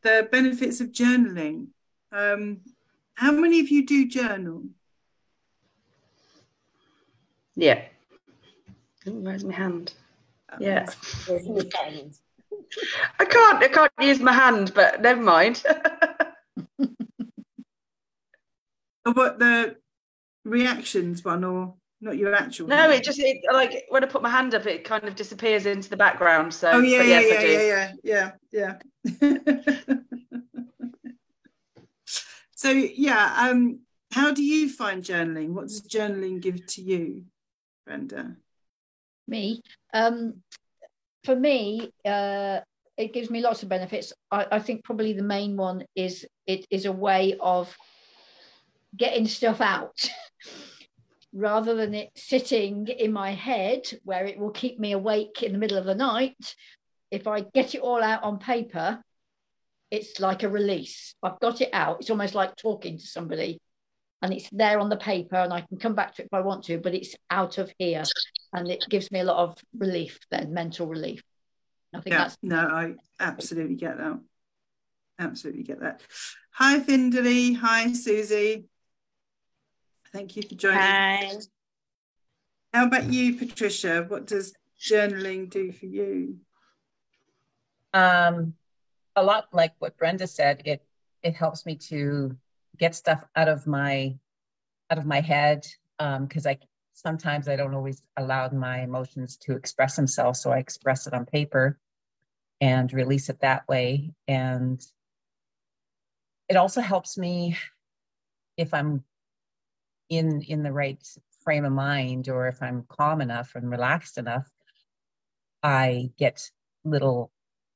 the benefits of journaling. How many of you do journal? Yeah. Oh, where's my hand? Yeah. I can't use my hand, but never mind. What, the reactions one, or not your actual No, hand? it like when I put my hand up, it kind of disappears into the background. So, oh yeah, but yes, I do. yeah. So yeah, how do you find journaling? What does journaling give to you, Brenda? Me, for me, it gives me lots of benefits. I think probably the main one is it is a way of getting stuff out rather than it sitting in my head where it will keep me awake in the middle of the night. If I get it all out on paper, it's like a release. I've got it out. It's almost like talking to somebody, and it's there on the paper, and I can come back to it if I want to, but it's out of here, and it gives me a lot of relief, then mental relief. I think that's... No, I absolutely get that. Absolutely get that. Hi, Findley. Hi, Susie. Thank you for joining. Hi. How about you, Patricia? What does journaling do for you? A lot like what Brenda said. It helps me to get stuff out of my head, because sometimes I don't always allow my emotions to express themselves, so I express it on paper and release it that way. And it also helps me if I'm in the right frame of mind, or if I'm calm enough and relaxed enough, I get little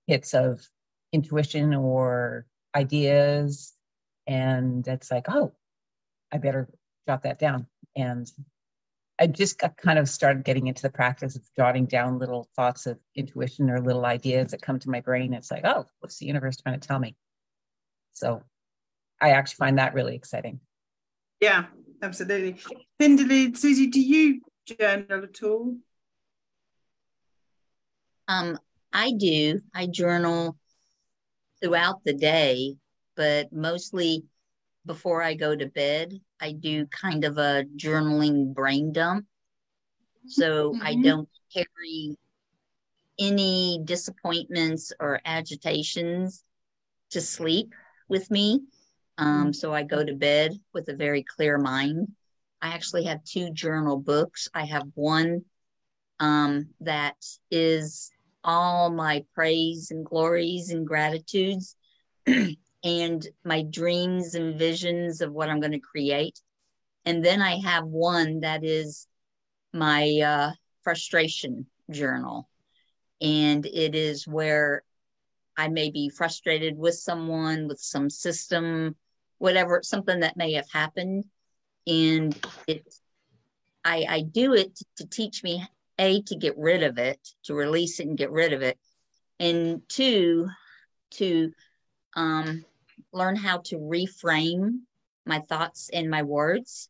hits of intuition or ideas, and it's like, oh, I better jot that down. And I just kind of started getting into the practice of jotting down little thoughts of intuition or little ideas that come to my brain. It's like, oh, what's the universe trying to tell me? So I actually find that really exciting. Yeah, absolutely. Findley, Susie, do you journal at all? I do. I journal throughout the day, but mostly before I go to bed. I do kind of a journaling brain dump. So I don't carry any disappointments or agitations to sleep with me. So I go to bed with a very clear mind. I actually have 2 journal books. I have one that is all my praise and glories and gratitudes and my dreams and visions of what I'm going to create. And then I have one that is my frustration journal. And it is where I may be frustrated with someone, with some system, whatever, something that may have happened. And I do it to teach me, A, to get rid of it, to release it and get rid of it. And 2, to learn how to reframe my thoughts and my words.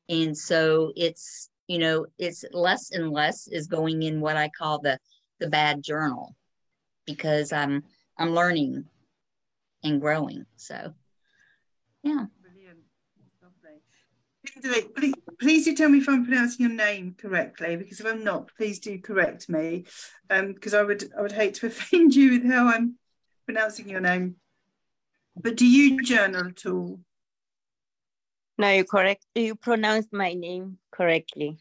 And so it's, it's less and less is going in what I call the bad journal, because I'm learning and growing. So, yeah. Brilliant. Lovely. Please do tell me if I'm pronouncing your name correctly, because if I'm not, please do correct me, because I would hate to offend you with how I'm pronouncing your name. But do you journal at all? No, you're correct. You pronounced my name correctly.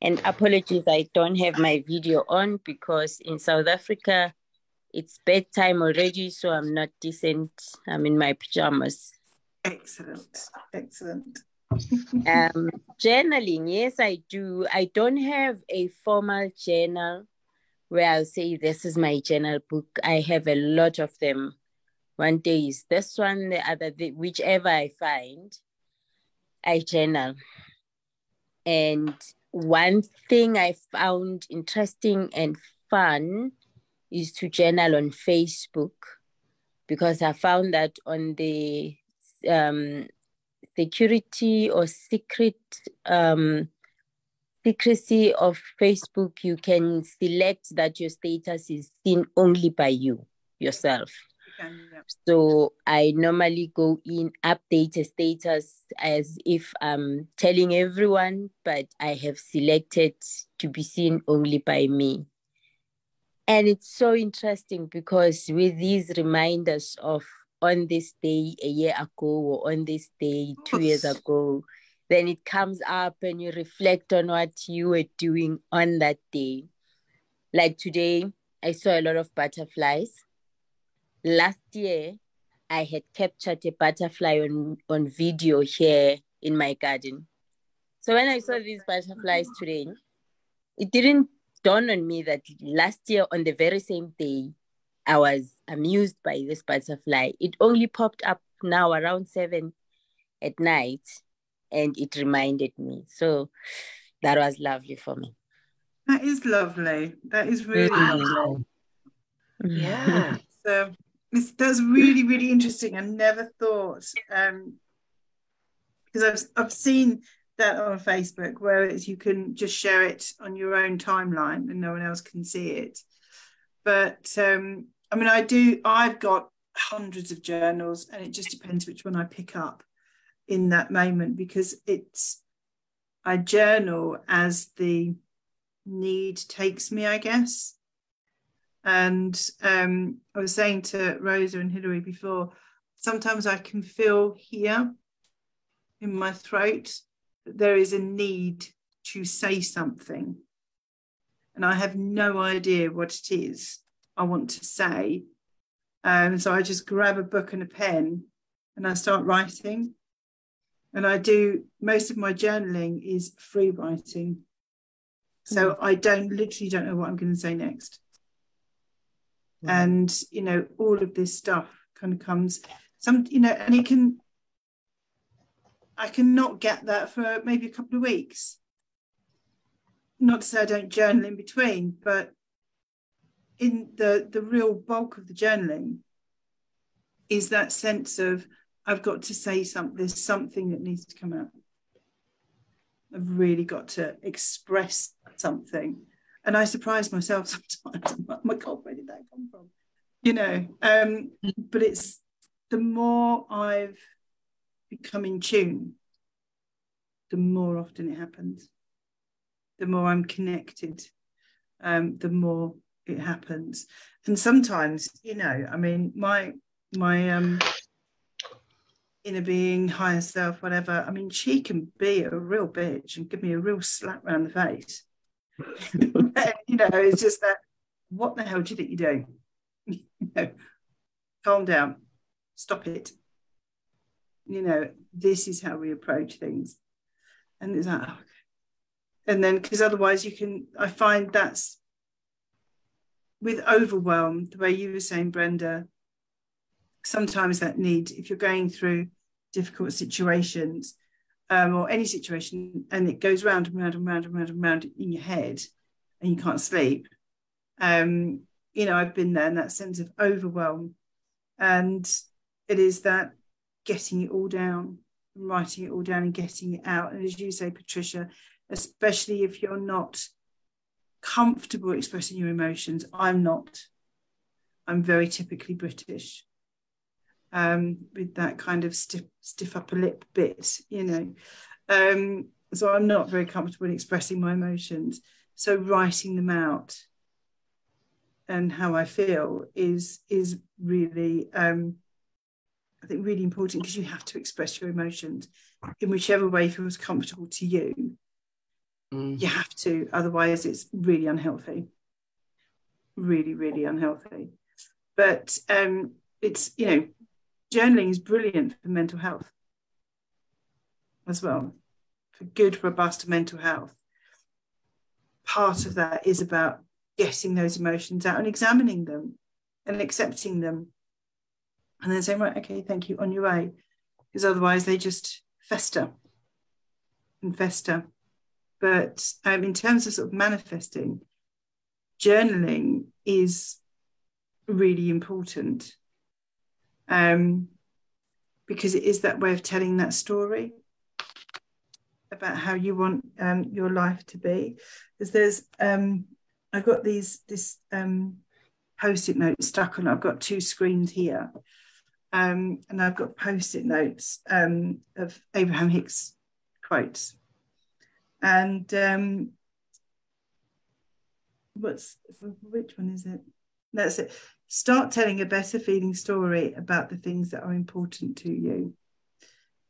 And apologies, I don't have my video on because in South Africa, it's bedtime already, so I'm not decent. I'm in my pajamas. Excellent. Excellent. Journaling, yes, I do. I don't have a formal journal where I'll say this is my journal book. I have a lot of them. One day is this one, the other day, whichever I find, I journal. And one thing I found interesting and fun is to journal on Facebook, because I found that on the security or secrecy of Facebook, you can select that your status is seen only by you, yourself. Yeah. So I normally go in, update a status as if I'm telling everyone, but I have selected to be seen only by me. And it's so interesting because with these reminders of on this day a year ago or on this day 2 years ago, then it comes up and you reflect on what you were doing on that day. Like today, I saw a lot of butterflies. Last year, I had captured a butterfly on video here in my garden. So when I saw these butterflies today, it didn't dawn on me that last year on the very same day, I was amused by this butterfly. It only popped up now around 7 at night, and it reminded me. So that was lovely for me. That is lovely. That is really lovely. Yeah. So that's really, really interesting. I never thought, because I've seen that on Facebook where it's, you can just share it on your own timeline and no one else can see it. But I mean, I've got hundreds of journals, and it just depends which one I pick up in that moment, because I journal as the need takes me, I guess. And I was saying to Rosa and Hilary before, sometimes I can feel here in my throat that there is a need to say something, and I have no idea what it is I want to say. So I just grab a book and a pen and I start writing. And I do, most of my journaling is free writing. So I literally don't know what I'm going to say next. And, all of this stuff kind of comes, and I cannot get that for maybe a couple of weeks. Not to say I don't journal in between, but in the real bulk of the journaling is that sense of, I've got to say something, there's something that needs to come out. I've really got to express something. And I surprise myself sometimes. I'm like, oh my God, where did that come from? But it's the more I've become in tune, the more often it happens. The more I'm connected, the more it happens. And sometimes, my inner being, higher self, whatever, I mean, she can be a real bitch and give me a real slap around the face. It's just that, what the hell do you think you're doing? Calm down, stop it. This is how we approach things. And it's like, okay. And then, because otherwise I find that's with overwhelm, the way you were saying, Brenda, sometimes that need, if you're going through difficult situations, or any situation, and it goes round and round and round and round and round in your head and you can't sleep, I've been there in that sense of overwhelm. And it is that getting it all down, writing it all down and getting it out. And as you say, Patricia, especially if you're not comfortable expressing your emotions, I'm not. I'm very typically British, with that kind of stiff upper lip bit, so I'm not very comfortable in expressing my emotions. So writing them out and how I feel is really, I think, really important, because you have to express your emotions in whichever way feels comfortable to you. You have to, otherwise it's really unhealthy. Really, really unhealthy. But it's, journaling is brilliant for mental health as well, for good, robust mental health. Part of that is about getting those emotions out and examining them and accepting them, and then saying, right, okay, thank you, on your way, because otherwise they just fester and fester. But in terms of sort of manifesting, journaling is really important, because it is that way of telling that story about how you want your life to be. Because there's, I've got this post-it notes stuck on. I've got 2 screens here, and I've got post-it notes of Abraham Hicks quotes. And which one is it? That's it. Start telling a better feeling story about the things that are important to you.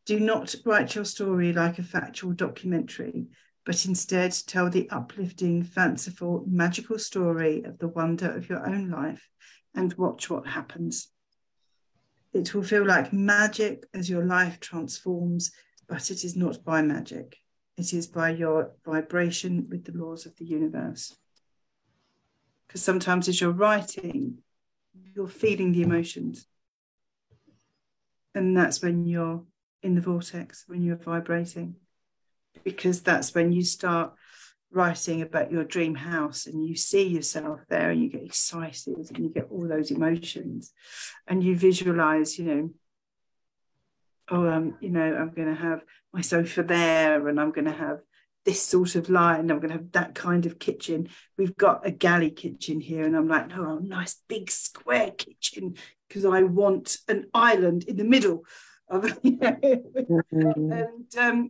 Do not write your story like a factual documentary, but instead tell the uplifting, fanciful, magical story of the wonder of your own life and watch what happens. It will feel like magic as your life transforms, but it is not by magic. It is by your vibration with the laws of the universe. Because sometimes as you're writing, you're feeling the emotions. And that's when you're in the vortex, when you're vibrating. Because that's when you start writing about your dream house and you see yourself there and you get excited and you get all those emotions and you visualize, I'm going to have my sofa there and I'm going to have this sort of light and I'm going to have that kind of kitchen. We've got a galley kitchen here and I'm like, no, a nice big square kitchen because I want an island in the middle of, and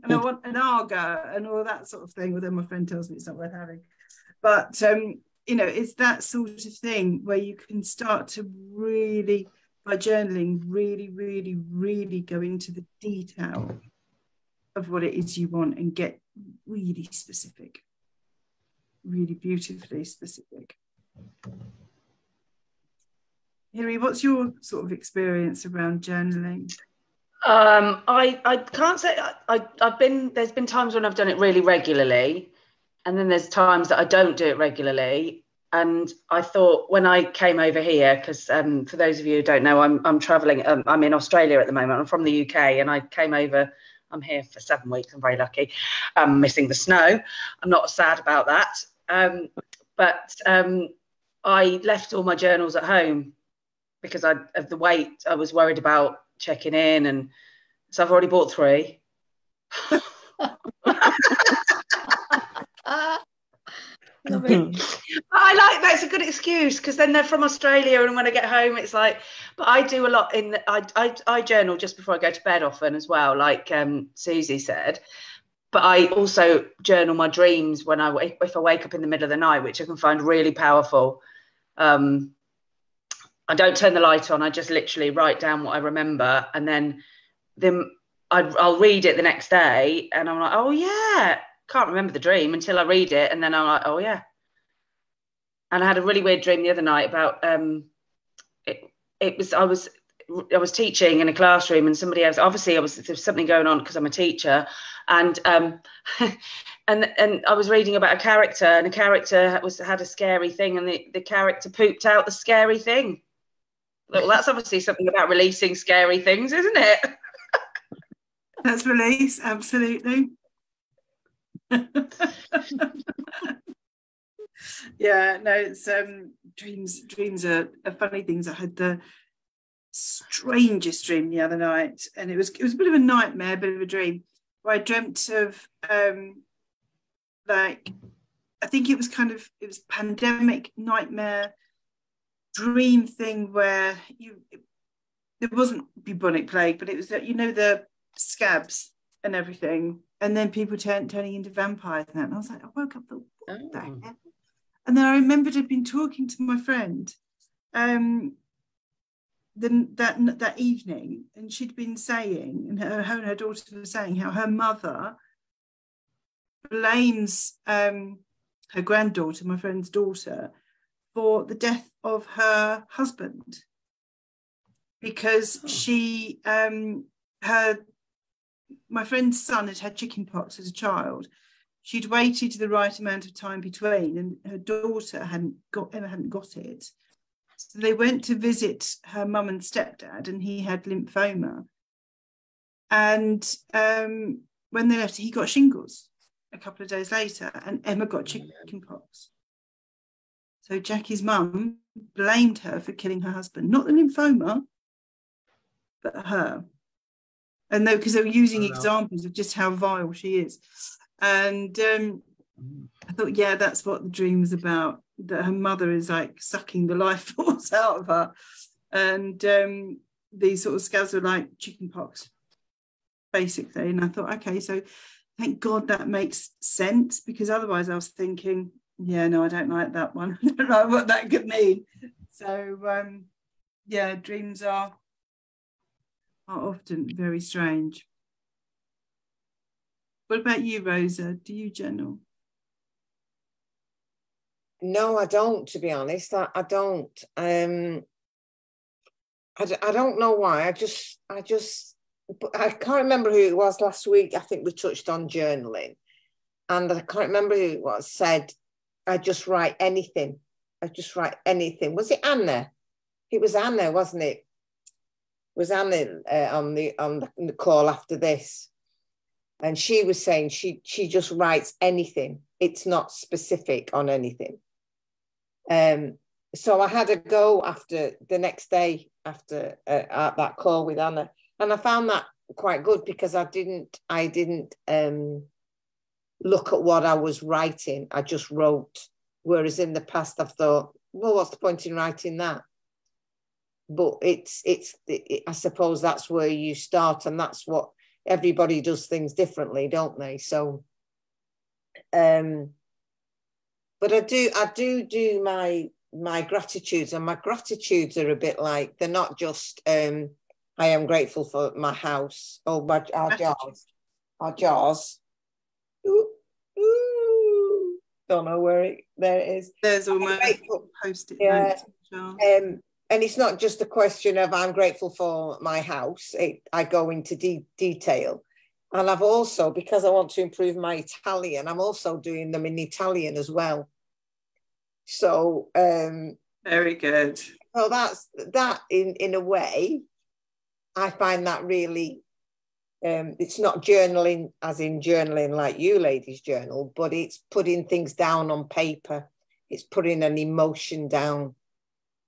I want an Aga and all that sort of thing. Although my friend tells me it's not worth having, but it's that sort of thing where you can start to really, by journaling, really, really, really go into the detail of what it is you want and get really specific, really beautifully specific. Hilary, what's your sort of experience around journaling? I can't say there's been times when I've done it really regularly, and then there's times that I don't do it regularly. And I thought when I came over here, because for those of you who don't know, I'm traveling. I'm in Australia at the moment. I'm from the UK, and I came over. I'm here for 7 weeks. I'm very lucky. I'm missing the snow. I'm not sad about that. But I left all my journals at home because of the weight. I was worried about checking in, and so I've already bought 3. I like that's a good excuse because then they're from Australia and when I get home it's like, but I do a lot I journal just before I go to bed often as well, like Susie said, but I also journal my dreams if I wake up in the middle of the night, which I can find really powerful. I don't turn the light on, I just literally write down what I remember, and then I'll read it the next day and I'm like, oh yeah, can't remember the dream until I read it, and then I'm like, oh yeah. And I had a really weird dream the other night about I was teaching in a classroom, and somebody else, obviously there was something going on because I'm a teacher, and and I was reading about a character, and a character had a scary thing, and the character pooped out the scary thing. Well, that's obviously something about releasing scary things, isn't it? That's release, absolutely. Yeah, no, it's dreams are funny things. I had the strangest dream the other night, and it was a bit of a nightmare, a bit of a dream, where I dreamt of like, I think it was pandemic nightmare dream thing where there wasn't bubonic plague, but it was that, the scabs and everything, and then people turning into vampires and that. And I was like, I woke up, what the heck? And then I remembered I'd been talking to my friend that evening, and she'd been saying, and her and her daughter were saying how her mother blames her granddaughter, my friend's daughter, for the death of her husband, because my friend's son had chickenpox as a child. She'd waited the right amount of time between, and her daughter hadn't got it. So they went to visit her mum and stepdad, and he had lymphoma. And when they left, he got shingles a couple of days later, and Emma got chickenpox. So Jackie's mum blamed her for killing her husband, not the lymphoma, but her. And because they were using examples of just how vile she is. And I thought, yeah, that's what the dream was about. that her mother is like sucking the life force out of her, and these sort of scabs are like chicken pox, basically. And I thought, okay, so thank God that makes sense, because otherwise I was thinking, yeah, no, I don't like that one. I don't know what that could mean. So yeah, dreams are often very strange. What about you, Rosa? Do you journal? No, I don't, to be honest. I don't. I don't know why. I can't remember who it was last week. I think we touched on journaling, and I can't remember who it was said, I just write anything. I just write anything. Was it Anna? It was Anna, wasn't it? Was Anna on the call after this? And she was saying she just writes anything. It's not specific on anything. So I had a go after the next day after that call with Anna, and I found that quite good, because I didn't look at what I was writing. I just wrote. Whereas in the past I've thought, well, what's the point in writing that? But I suppose that's where you start, and that's what everybody does things differently, don't they? So, but I do my gratitudes, and my gratitudes are a bit like, they're not just I am grateful for my house or our jars. Ooh, ooh. Don't know where there it is. There's all my post-it notes. And it's not just a question of I'm grateful for my house. I go into detail. And I've also, because I want to improve my Italian, I'm also doing them in Italian as well. So very good. So that's that in a way. I find that really it's not journaling as in journaling like you ladies journal, but it's putting things down on paper. It's putting an emotion down.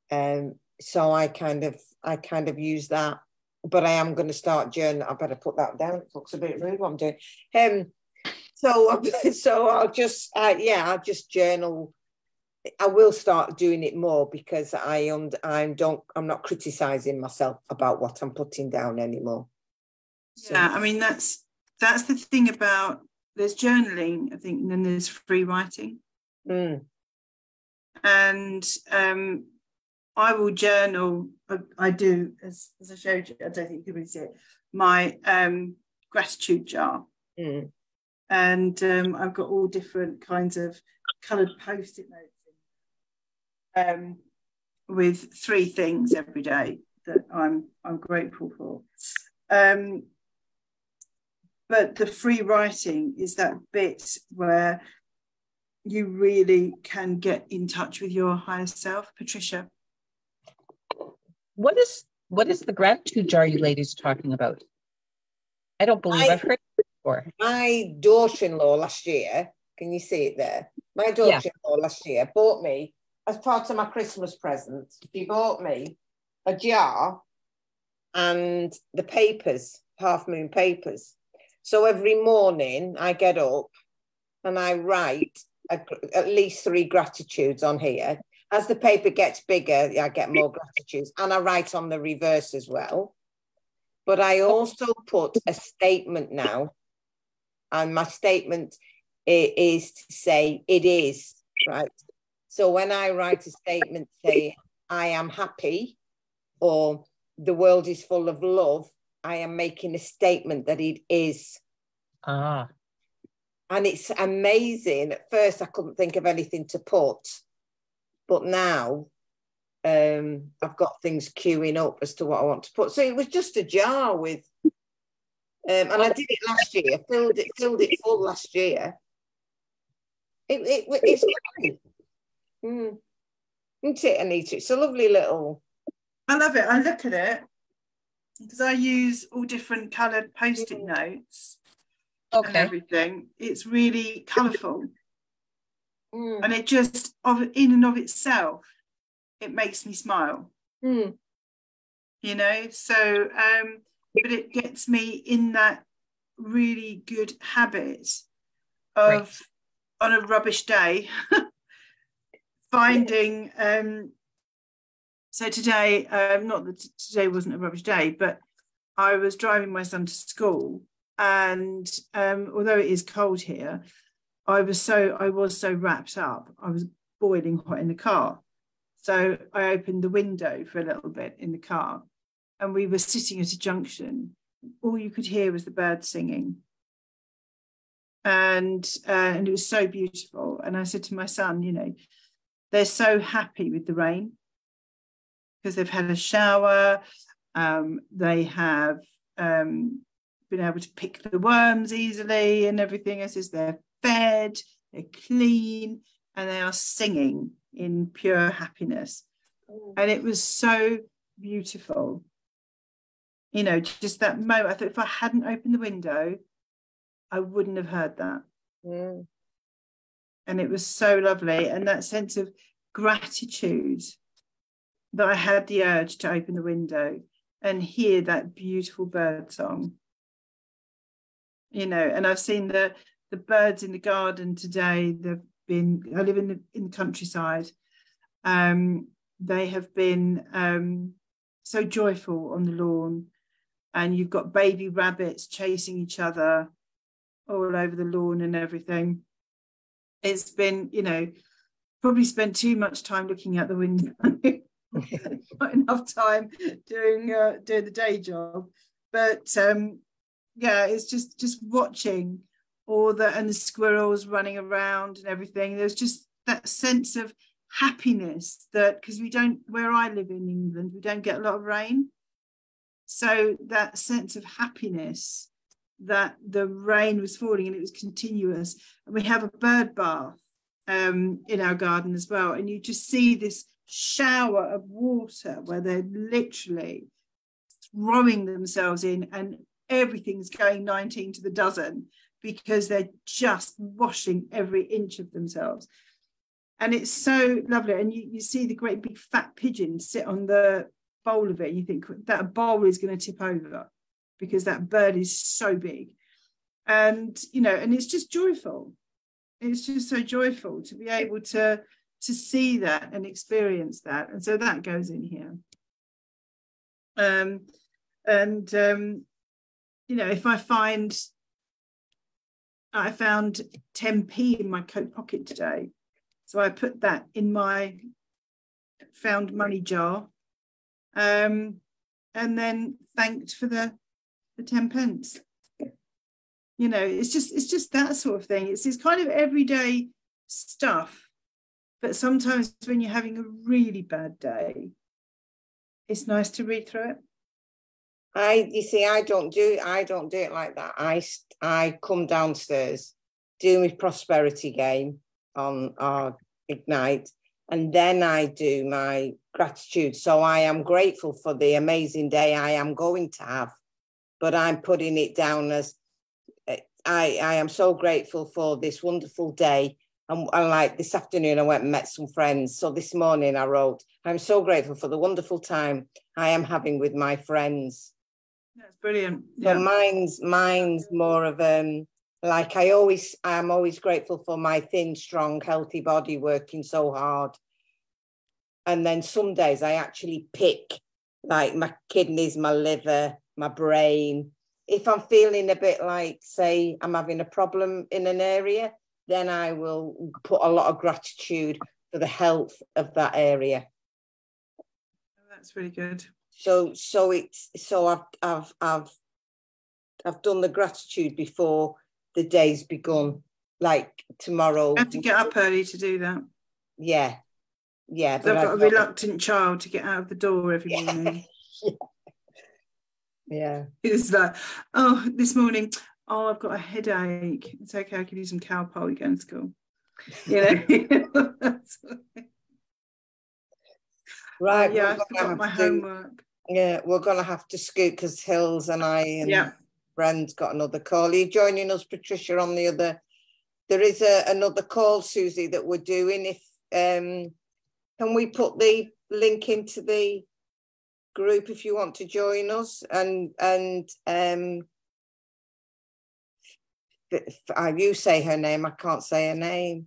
So I kind of use that, but I am going to start journaling. I better put that down. It looks a bit rude what I'm doing. So I'll just journal. I will start doing it more, because I'm not criticizing myself about what I'm putting down anymore. So. Yeah, I mean that's the thing about, there's journaling, I think, and then there's free writing. And I will journal. I do, as I showed you. I don't think you can really see it. My gratitude jar, and I've got all different kinds of coloured post-it notes with 3 things every day that I'm grateful for. But the free writing is that bit where you really can get in touch with your higher self. Patricia. What is the gratitude jar you ladies talking about? I don't believe I've heard it before. My daughter-in-law last year, can you see it there? My daughter-in-law last year bought me, as part of my Christmas present, she bought me a jar and the papers, Half Moon papers. So every morning I get up and I write at least 3 gratitudes on here. As the paper gets bigger, I get more gratitudes, and I write on the reverse as well. But I also put a statement now, and my statement is to say it is, right? So when I write a statement, say, I am happy, or the world is full of love, I am making a statement that it is. And it's amazing. At first, I couldn't think of anything to put. But now I've got things queuing up as to what I want to put. So it was just a jar with, and I did it last year, filled it full last year. It's lovely. Isn't it, Anita? It's a lovely little. I love it. I look at it because I use all different coloured post-it notes and everything. It's really colourful. And it just, in and of itself, it makes me smile. You know, so, but it gets me in that really good habit of, on a rubbish day, finding so today, not that today wasn't a rubbish day, but I was driving my son to school, and although it is cold here, I was so wrapped up. I was boiling hot in the car. So I opened the window for a little bit in the car, and we were sitting at a junction. All you could hear was the birds singing. And it was so beautiful. And I said to my son, you know, they're so happy with the rain because they've had a shower. They have been able to pick the worms easily and everything. I says they're fed, they're clean, and they are singing in pure happiness. And it was so beautiful. You know, just that moment. I thought if I hadn't opened the window, I wouldn't have heard that. Mm. And it was so lovely. And that sense of gratitude that I had the urge to open the window and hear that beautiful bird song. You know, and I've seen the birds in the garden today. I live in the countryside. They have been so joyful on the lawn, and you've got baby rabbits chasing each other all over the lawn and everything. It's been, you know, probably spent too much time looking out the window, not enough time doing the day job. But yeah, it's just watching all the squirrels running around and everything. There's just that sense of happiness that, because where I live in England, we don't get a lot of rain. So that sense of happiness that the rain was falling and it was continuous. And we have a bird bath in our garden as well. And you just see this shower of water where they're literally throwing themselves in, and everything's going 19 to the dozen because they're just washing every inch of themselves. And it's so lovely. And you see the great big fat pigeon sit on the bowl of it. You think that bowl is going to tip over because that bird is so big. And, you know, and it's just joyful. It's just so joyful to be able to see that and experience that. And so that goes in here. You know, if I found 10p in my coat pocket today. So I put that in my found money jar, and then thanked for the 10 pence. You know, it's just that sort of thing. It's this kind of everyday stuff. But sometimes when you're having a really bad day, it's nice to read through it. You see, I don't do it like that. I come downstairs, do my prosperity game on our Ignite, and then I do my gratitude. So I am grateful for the amazing day I am going to have, but I'm putting it down as I am so grateful for this wonderful day. And like this afternoon, I went and met some friends. So this morning I wrote, I'm so grateful for the wonderful time I am having with my friends. That's brilliant. Yeah. So mine's more of like I'm always grateful for my thin, strong, healthy body working so hard. And then some days I actually pick like my kidneys, my liver, my brain. If I'm feeling a bit like, say, I'm having a problem in an area, then I will put a lot of gratitude for the health of that area. That's really good. So I've done the gratitude before the day's begun. Like tomorrow, I have to get up early to do that. Yeah. But I've got a reluctant child to get out of the door every morning. Yeah. It's like, oh, this morning, I've got a headache. It's okay, I can do some Calpol, you go to school. You know. Right. Yeah, I forgot my homework. Yeah, we're going to have to scoot because Hills and I and Bren's got another call. Are you joining us, Patricia, on the other? There is another call, Susie, that we're doing. If can we put the link into the group if you want to join us? And you say her name. I can't say her name.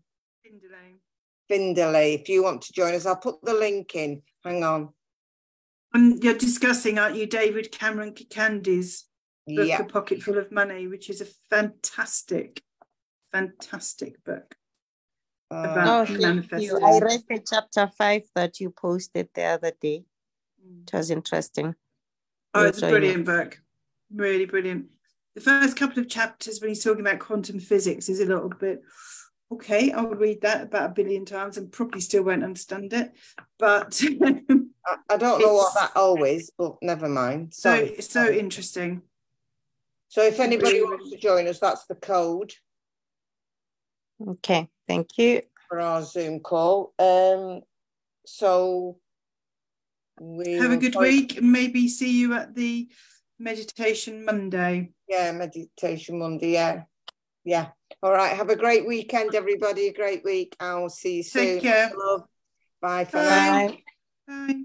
Findlay, if you want to join us. I'll put the link in. Hang on. You're discussing, aren't you, David Cameron Candy's book, Yeah. A Pocket Full of Money, which is a fantastic book about manifesting. I read the chapter 5 that you posted the other day. It was interesting. Oh, it's a brilliant book. Really brilliant. The first couple of chapters when he's talking about quantum physics is a little bit, okay, I'll read that about 1 billion times and probably still won't understand it. But I don't know what that always, but never mind. So interesting. So if anybody wants to join us, that's the code. Okay, thank you. For our Zoom call. So we have a good week and maybe see you at the Meditation Monday. Yeah, Meditation Monday, yeah. All right, have a great weekend, everybody. A great week. I'll see you soon. Take care. Love. Bye for now. Bye. Bye.